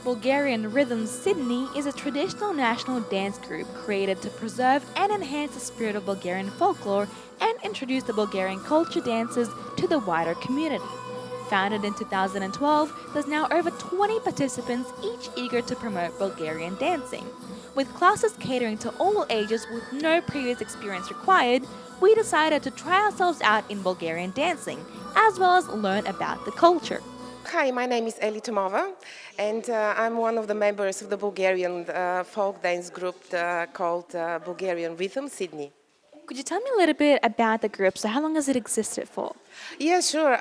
Bulgarian Rhythm Sydney is a traditional national dance group created to preserve and enhance the spirit of Bulgarian folklore and introduce the Bulgarian culture dances to the wider community. Founded in 2012, there's now over 20 participants, each eager to promote Bulgarian dancing. With classes catering to all ages with no previous experience required, we decided to try ourselves out in Bulgarian dancing, as well as learn about the culture. Hi, my name is Eli Tomova, and I'm one of the members of the Bulgarian folk dance group called Bulgarian Rhythm Sydney. Could you tell me a little bit about the group? So, how long has it existed for? Yeah, sure.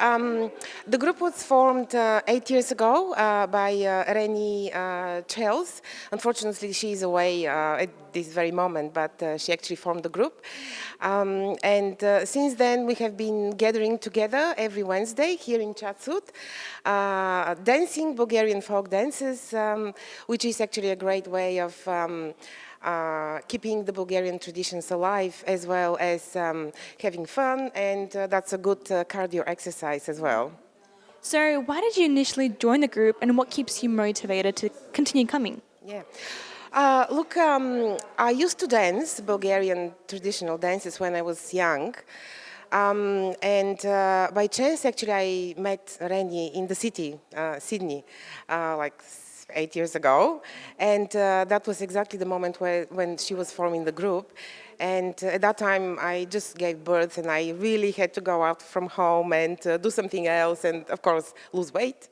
The group was formed 8 years ago by Reni Chels. Unfortunately, she's away at this very moment, but she actually formed the group. And since then, we have been gathering together every Wednesday here in Chatsut, dancing Bulgarian folk dances, which is actually a great way of keeping the Bulgarian traditions alive, as well as having fun, and that's a good cardio exercise as well. So, why did you initially join the group and what keeps you motivated to continue coming? Yeah. Look, I used to dance Bulgarian traditional dances when I was young. And by chance, actually, I met Reni in the city, Sydney, like 8 years ago. And that was exactly the moment when she was forming the group. And at that time, I just gave birth, and I really had to go out from home and do something else, and of course, lose weight.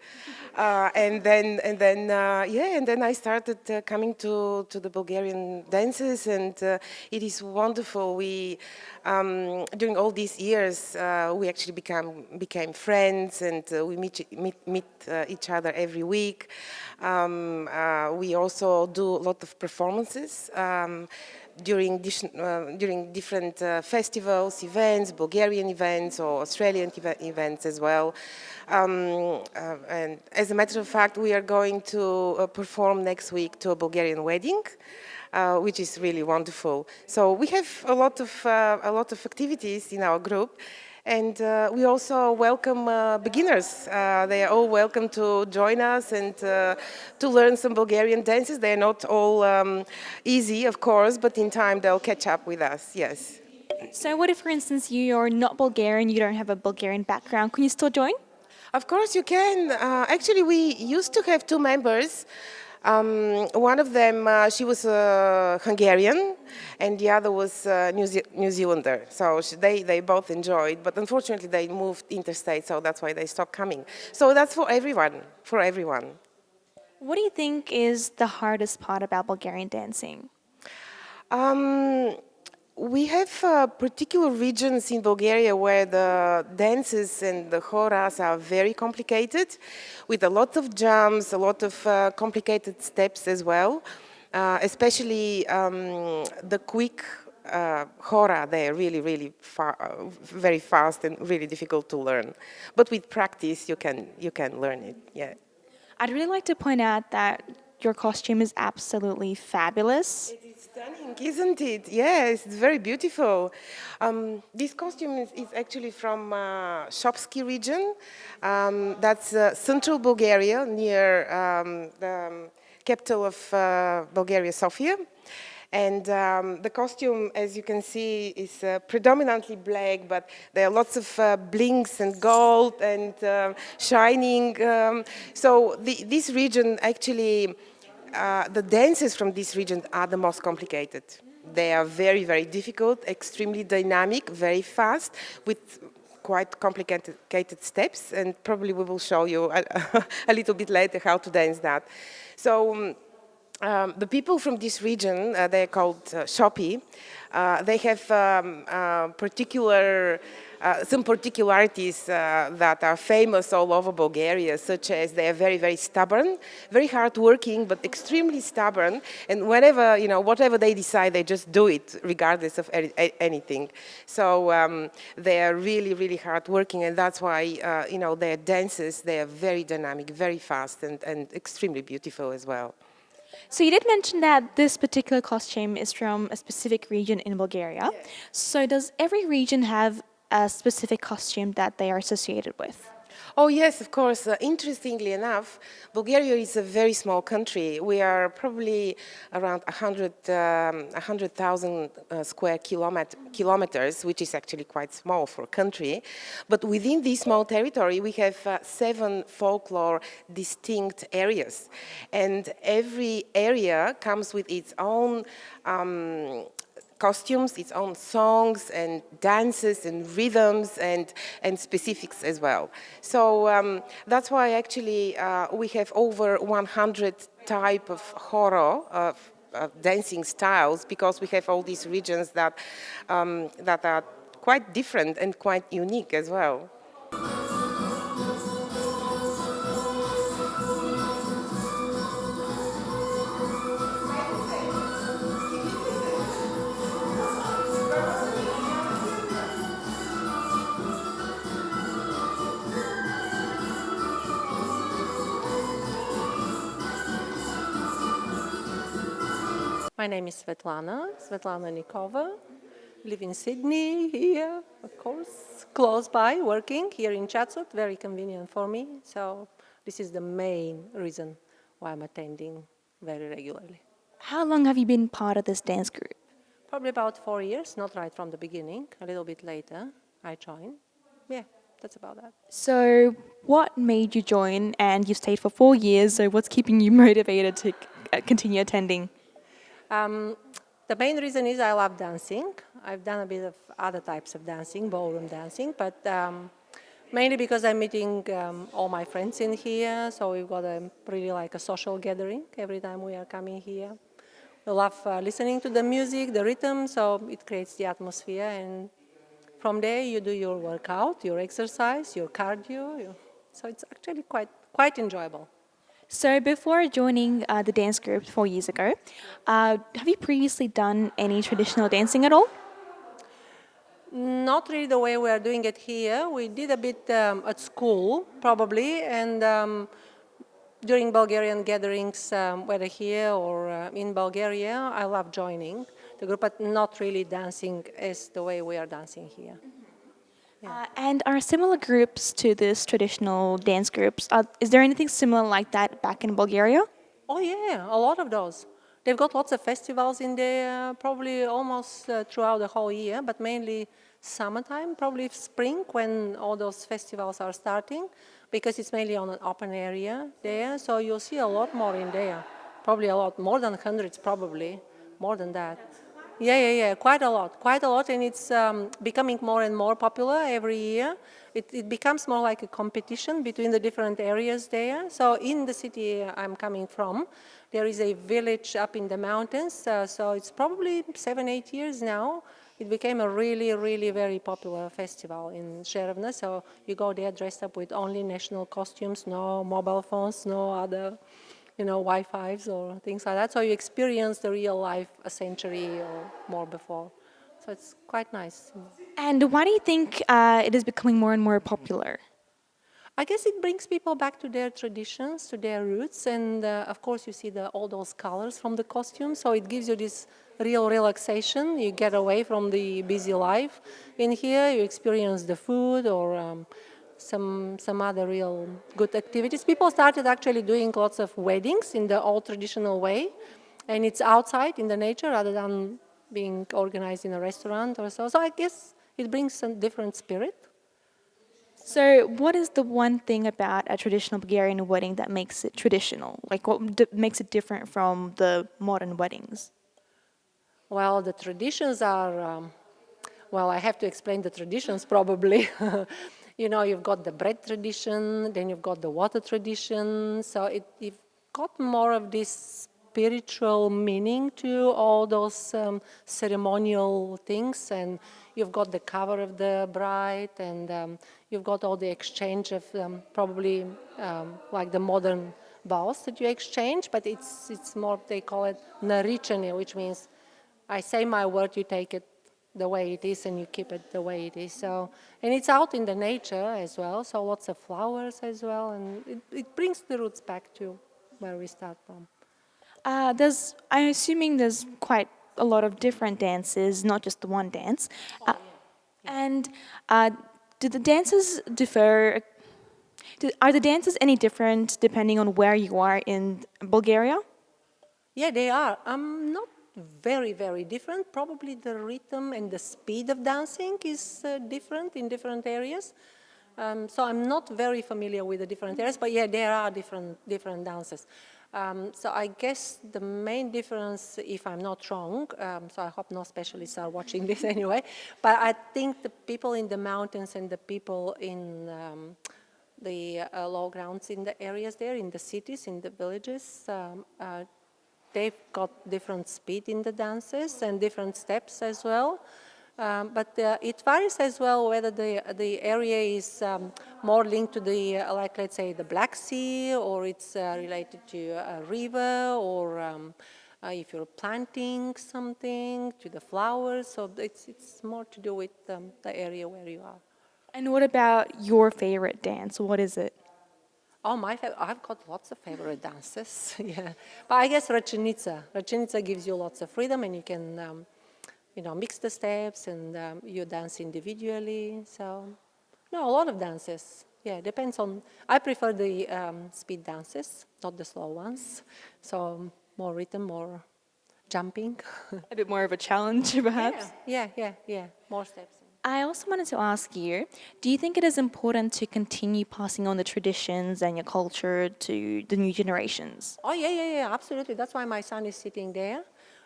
And then I started coming to the Bulgarian dances, and it is wonderful. We during all these years, we actually became friends, and we meet each other every week. We also do a lot of performances. During different festivals, events, Bulgarian events or Australian events as well. And as a matter of fact, we are going to perform next week to a Bulgarian wedding, which is really wonderful. So we have a lot of activities in our group. And we also welcome beginners. They are all welcome to join us and to learn some Bulgarian dances. They are not all easy, of course, but in time they'll catch up with us, yes. So, what if, for instance, you're not Bulgarian, you don't have a Bulgarian background? Can you still join? Of course you can. Actually, we used to have two members. One of them, she was Hungarian, and the other was New Zealander. So they both enjoyed, but unfortunately they moved interstate, so that's why they stopped coming. So that's for everyone, for everyone. What do you think is the hardest part about Bulgarian dancing? Um, we have particular regions in Bulgaria where the dances and the choras are very complicated, with a lot of jumps, a lot of complicated steps as well. Especially the quick chora, they're really very fast and really difficult to learn. But with practice, you can learn it. Yeah. I'd really like to point out that your costume is absolutely fabulous. It is stunning, isn't it? Yes, it's very beautiful. This costume is actually from Shopski region. That's central Bulgaria, near the capital of Bulgaria, Sofia. And the costume, as you can see, is predominantly black, but there are lots of blinks and gold and shining. So this region actually, the dances from this region are the most complicated. They are very difficult, extremely dynamic, very fast, with quite complicated steps, and probably we will show you a little bit later how to dance that. So the people from this region, they're called Shopi. They have some particularities that are famous all over Bulgaria, such as they are very stubborn, very hardworking, but extremely stubborn. And whatever they decide, they just do it, regardless of anything. So they are really hardworking, and that's why their dances, they are very dynamic, very fast, and extremely beautiful as well. So you did mention that this particular costume is from a specific region in Bulgaria. Yeah. So does every region have a specific costume that they are associated with? Oh, yes, of course. Interestingly enough, Bulgaria is a very small country. We are probably around 100,000 square kilometers, which is actually quite small for a country. But within this small territory, we have 7 folklore distinct areas. And every area comes with its own costumes, its own songs and dances and rhythms and specifics as well. So that's why actually we have over 100 type of horror dancing styles, because we have all these regions that are quite different and quite unique as well. My name is Svetlana Nikova. Live in Sydney here, of course, close by, working here in Chatsworth, very convenient for me. So this is the main reason why I'm attending very regularly. How long have you been part of this dance group? Probably about 4 years, not right from the beginning, a little bit later I joined. Yeah, that's about that. So, what made you join? And you've stayed for 4 years, so what's keeping you motivated to continue attending? Um, the main reason is I love dancing. I've done a bit of other types of dancing, ballroom dancing, but mainly because I'm meeting all my friends in here, so we've got a really like a social gathering every time we are coming here. We love listening to the music, the rhythm, so it creates the atmosphere, and from there you do your workout, your exercise, your cardio. So it's actually quite enjoyable. So, before joining the dance group 4 years ago, have you previously done any traditional dancing at all? Not really the way we are doing it here. We did a bit at school, probably, and during Bulgarian gatherings, whether here or in Bulgaria, I love joining the group, but not really dancing as the way we are dancing here. And are similar groups to this traditional dance groups? Is there anything similar like that back in Bulgaria? Oh yeah, a lot of those. They've got lots of festivals in there, probably almost throughout the whole year, but mainly summertime, probably spring when all those festivals are starting, because it's mainly on an open area there, so you'll see a lot more in there. Probably a lot, more than hundreds probably, more than that. Yeah, quite a lot, and it's becoming more and more popular every year. It becomes more like a competition between the different areas there. So in the city I'm coming from, there is a village up in the mountains, so it's probably 7, 8 years now. It became a really, really very popular festival in Zherevna, so you go there dressed up with only national costumes, no mobile phones, no other Wi-Fi's or things like that. So you experience the real life a century or more before. So it's quite nice. And why do you think it is becoming more and more popular? I guess it brings people back to their traditions, to their roots, and of course you see all those colors from the costumes, so it gives you this real relaxation. You get away from the busy life. In here you experience the food or some other real good activities. People started actually doing lots of weddings in the old traditional way, and it's outside in the nature rather than being organized in a restaurant or so. So I guess it brings some different spirit. So, what is the one thing about a traditional Bulgarian wedding that makes it traditional? Like, what makes it different from the modern weddings? Well, the traditions are, well, I have to explain the traditions probably. You've got the bread tradition, then you've got the water tradition. So you've got more of this spiritual meaning to all those ceremonial things. And you've got the cover of the bride, and you've got all the exchange of probably like the modern vows that you exchange, but it's more, they call it narichani, which means I say my word, you take it the way it is, and you keep it the way it is. So, and it's out in the nature as well, so lots of flowers as well, and it brings the roots back to where we start from. I'm assuming there's quite a lot of different dances, not just the one dance. And do the dances differ? Are the dances any different depending on where you are in Bulgaria? Yeah, they are. Not very, very different. Probably the rhythm and the speed of dancing is different in different areas. So I'm not very familiar with the different areas, but yeah, there are different dances. So I guess the main difference, if I'm not wrong, so I hope no specialists are watching this anyway, but I think the people in the mountains and the people in the low grounds in the areas there, in the cities, in the villages, they've got different speed in the dances and different steps as well. But it varies as well whether the area is more linked to the, like let's say, the Black Sea, or it's related to a river, or if you're planting something, to the flowers. So it's more to do with the area where you are. And what about your favorite dance? What is it? Oh, I've got lots of favorite dances, yeah. But I guess Rachenica. Rachenica gives you lots of freedom, and you can, mix the steps, and you dance individually. So, no, a lot of dances. Yeah, depends on. I prefer the speed dances, not the slow ones. So more rhythm, more jumping. A bit more of a challenge, perhaps? Yeah. More steps. I also wanted to ask you, do you think it is important to continue passing on the traditions and your culture to the new generations? Oh, yeah, absolutely. That's why my son is sitting there.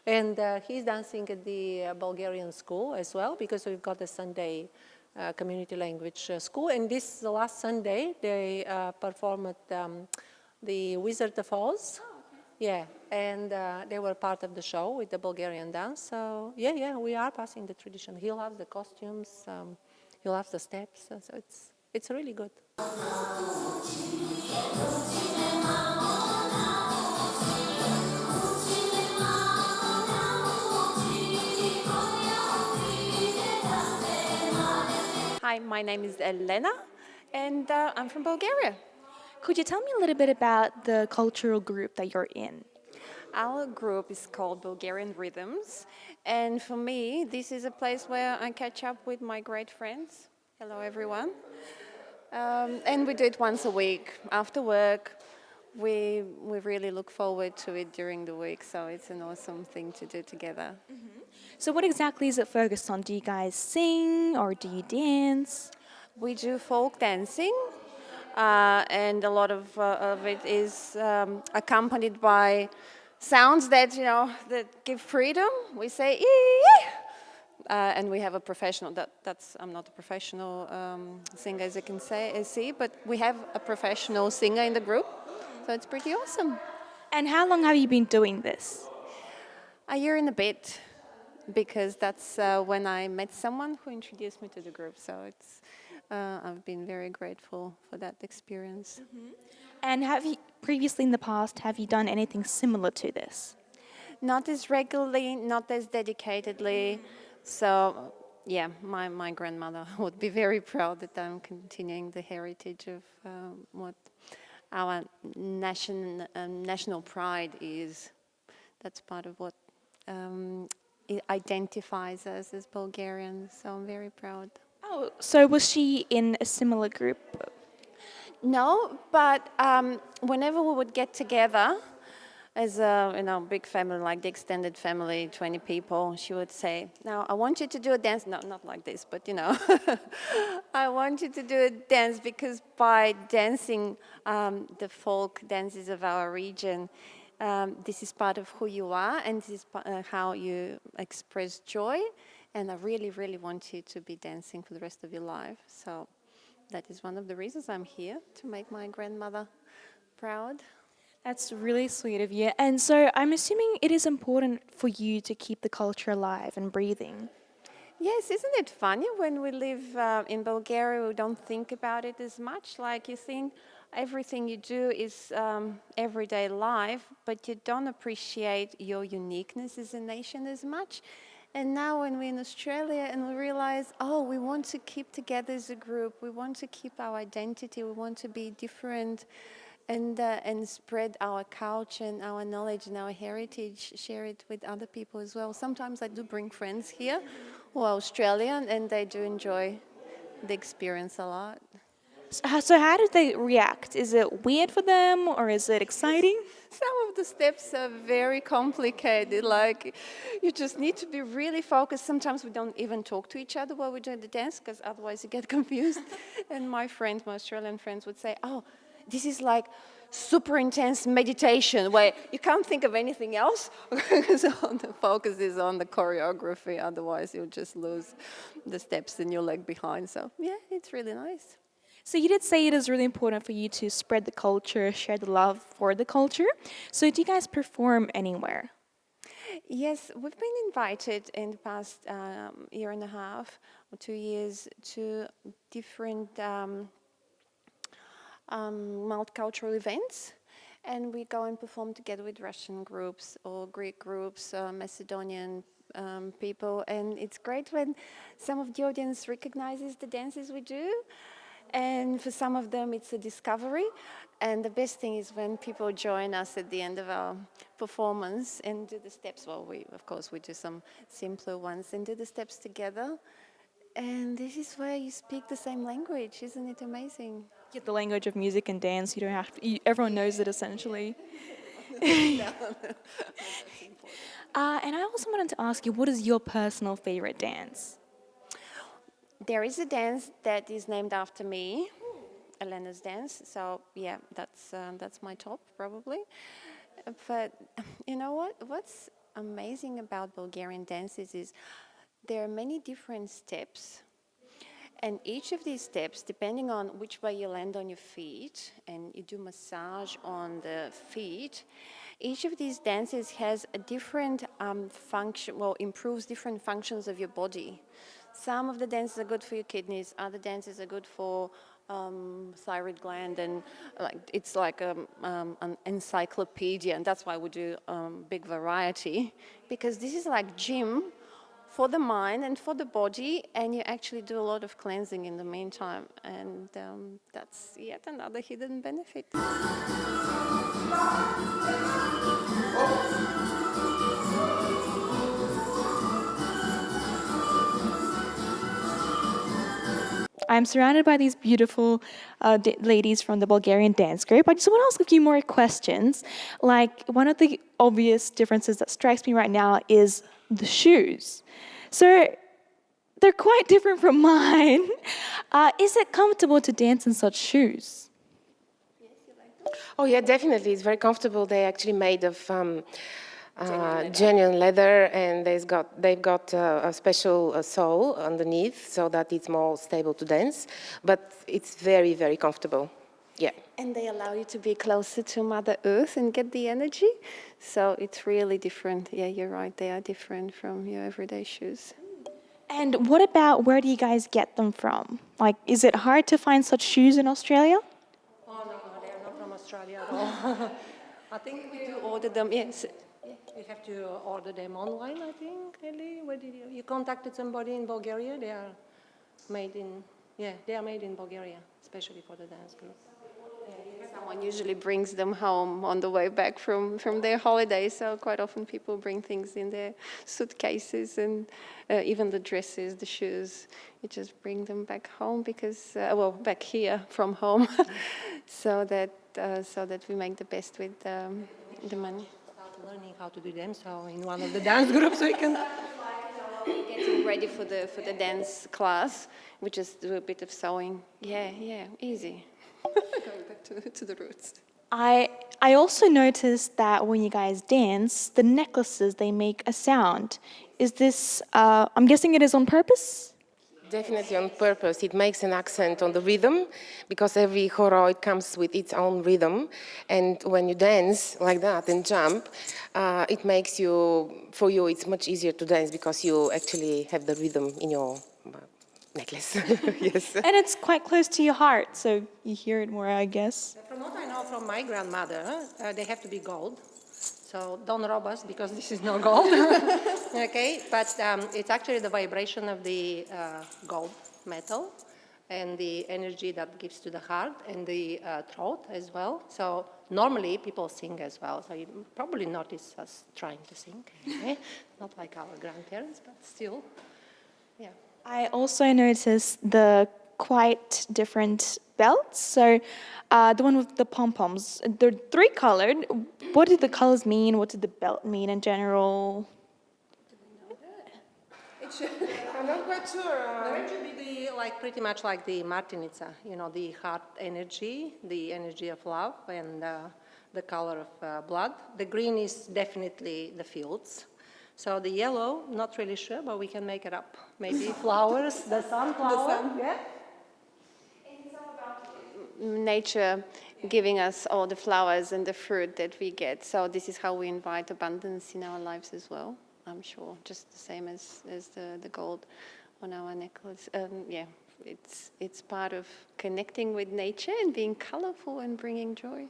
And he's dancing at the Bulgarian school as well, because we've got a Sunday community language school. And this last Sunday, they performed at the Wizard of Oz. Yeah, and they were part of the show with the Bulgarian dance. So, yeah, we are passing the tradition. He loves the costumes, he loves the steps, so it's really good. Hi, my name is Elena, and I'm from Bulgaria. Could you tell me a little bit about the cultural group that you're in? Our group is called Bulgarian Rhythms, and for me, this is a place where I catch up with my great friends. Hello, everyone. And we do it once a week after work. We really look forward to it during the week, so it's an awesome thing to do together. So, what exactly is it focused on? Do you guys sing or do you dance? We do folk dancing, and a lot of it is accompanied by sounds that that give freedom. We say "ee," and we have a professional. That's I'm not a professional singer, as you can see, but we have a professional singer in the group, so it's pretty awesome. And how long have you been doing this? A year and a bit, because that's when I met someone who introduced me to the group. So it's I've been very grateful for that experience. And have you previously in the past have you done anything similar to this? Not as regularly, not as dedicatedly. So yeah, my grandmother would be very proud that I'm continuing the heritage of what our national pride is. That's part of what it identifies us as Bulgarians. So I'm very proud. Oh, so was she in a similar group? No, but whenever we would get together as a big family, like the extended family, 20 people, she would say, "Now I want you to do a dance." No, not like this, but I want you to do a dance, because by dancing the folk dances of our region, this is part of who you are, and this is how you express joy. And I really, really want you to be dancing for the rest of your life. So that is one of the reasons I'm here, to make my grandmother proud. That's really sweet of you. And so I'm assuming it is important for you to keep the culture alive and breathing. Yes, isn't it funny when we live in Bulgaria, we don't think about it as much? Like, you think everything you do is everyday life, but you don't appreciate your uniqueness as a nation as much. And now when we're in Australia and we realize, oh, we want to keep together as a group, we want to keep our identity, we want to be different, and spread our culture and our knowledge and our heritage, share it with other people as well. Sometimes I do bring friends here who are Australian, and they do enjoy the experience a lot. So how did they react? Is it weird for them or is it exciting? Some of the steps are very complicated. Like, you just need to be really focused. Sometimes we don't even talk to each other while we're doing the dance because otherwise you get confused. And my friends, my Australian friends, would say, "Oh, this is like super intense meditation where you can't think of anything else because the focus is on the choreography. Otherwise, you'll just lose the steps and you'll lag behind." So yeah, it's really nice. So you did say it is really important for you to spread the culture, share the love for the culture. So do you guys perform anywhere? Yes, we've been invited in the past year and a half or 2 years to different multicultural events. And we go and perform together with Russian groups or Greek groups, Macedonian people. And it's great when some of the audience recognizes the dances we do. And for some of them, it's a discovery. And the best thing is when people join us at the end of our performance and do the steps. Well, of course, we do some simpler ones and do the steps together. And this is where you speak the same language. Isn't it amazing? Get the language of music and dance. You don't have to. Everyone knows it essentially. And I also wanted to ask you, what is your personal favorite dance? There is a dance that is named after me, Elena's dance. So yeah, that's my top probably. But you know what? What's amazing about Bulgarian dances is there are many different steps. And each of these steps, depending on which way you land on your feet and you do massage on the feet, each of these dances has a different function, well, improves different functions of your body. Some of the dances are good for your kidneys, other dances are good for thyroid gland, and it's like an encyclopedia, and that's why we do big variety, because this is like gym for the mind and for the body, and you actually do a lot of cleansing in the meantime, and that's yet another hidden benefit. I'm surrounded by these beautiful ladies from the Bulgarian dance group. I just want to ask a few more questions. Like, one of the obvious differences that strikes me right now is the shoes. So they're quite different from mine. Is it comfortable to dance in such shoes? Oh yeah, definitely. It's very comfortable. They're actually made of genuine leather, and they've got a special sole underneath so that it's more stable to dance. But it's very, very comfortable. Yeah. And they allow you to be closer to Mother Earth and get the energy. So it's really different. Yeah, you're right. They are different from your everyday shoes. And what about, where do you guys get them from? Like, is it hard to find such shoes in Australia? Oh, no, they're not from Australia at all. I think we do Order them, yes. You have to order them online, I think, Ellie. Where did you contacted somebody in Bulgaria? They are made in Bulgaria, especially for the dance group. Someone usually brings them home on the way back from their holiday, so quite often people bring things in their suitcases, and even the dresses, the shoes, you just bring them back home because, back here from home, so that we make the best with the money. Start learning how to do them, so in one of the dance groups we can... Getting ready for the dance class, we just do a bit of sewing. Yeah, easy. Going back to the roots. I also noticed that when you guys dance, the necklaces, they make a sound. Is this, I'm guessing it is on purpose? Definitely on purpose. It makes an accent on the rhythm, because every horo, it comes with its own rhythm. And when you dance like that and jump, it makes for you, it's much easier to dance because you actually have the rhythm in your necklace. Yes. And it's quite close to your heart, so you hear it more, I guess. From what I know from my grandmother, they have to be gold. So don't rob us because this is not gold. Okay, but it's actually the vibration of the gold metal and the energy that gives to the heart and the throat as well. So normally people sing as well. So you probably notice us trying to sing. Okay? Not like our grandparents, but still, yeah. I also noticed the quite different belts. So the one with the pom-poms, they're three-colored. What do the colors mean? What did the belt mean in general? I'm not quite sure. The red should be pretty much like the Martinica, the heart energy, the energy of love, and the color of blood. The green is definitely the fields. So the yellow, not really sure, but we can make it up. Maybe flowers, the sunflower. Yeah. It's all about nature giving us all the flowers and the fruit that we get. So this is how we invite abundance in our lives as well, I'm sure. Just the same as the gold on our necklace. Yeah, it's part of connecting with nature and being colorful and bringing joy.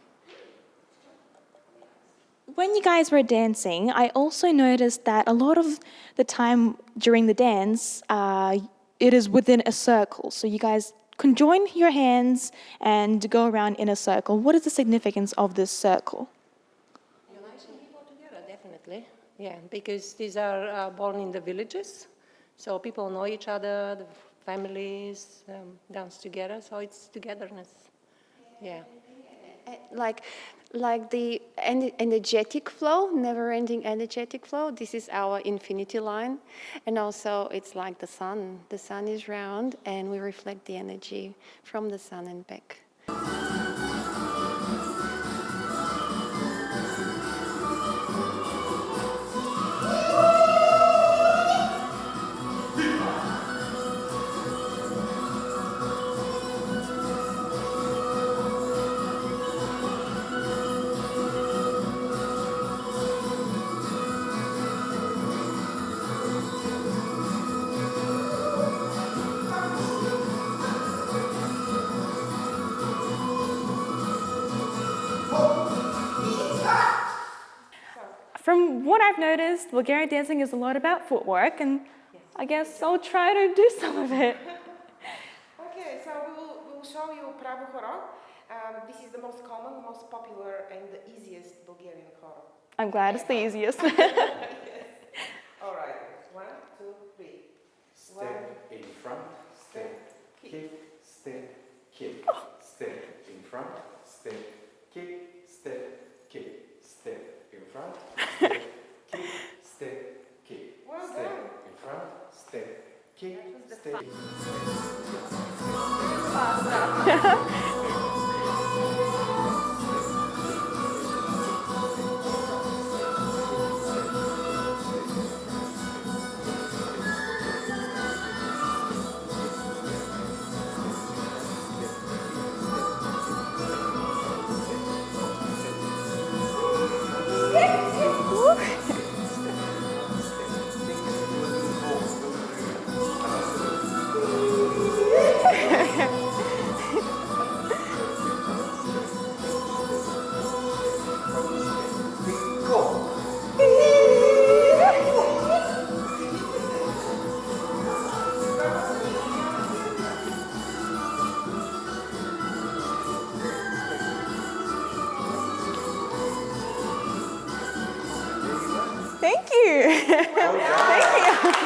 When you guys were dancing, I also noticed that a lot of the time during the dance, it is within a circle. So you guys can join your hands and go around in a circle. What is the significance of this circle? Uniting people together, definitely. Yeah, because these are born in the villages, so people know each other, the families dance together, so it's togetherness. Yeah. Like the energetic flow, never-ending energetic flow. This is our infinity line. And also it's like the sun. The sun is round and we reflect the energy from the sun and back. From what I've noticed, Bulgarian dancing is a lot about footwork, and I guess I'll try to do some of it. Okay, so we'll show you Pravo Horo. This is the most common, most popular, and the easiest Bulgarian horo. I'm glad it's the easiest. Yes. All right. 1, 2, 3. Step in front, step, kick, step, kick. Step in front, step, kick, step, kick. Step in front, step, kick, step, kick. Well Step done. in front, step, kick, step. Thank you. Thank you.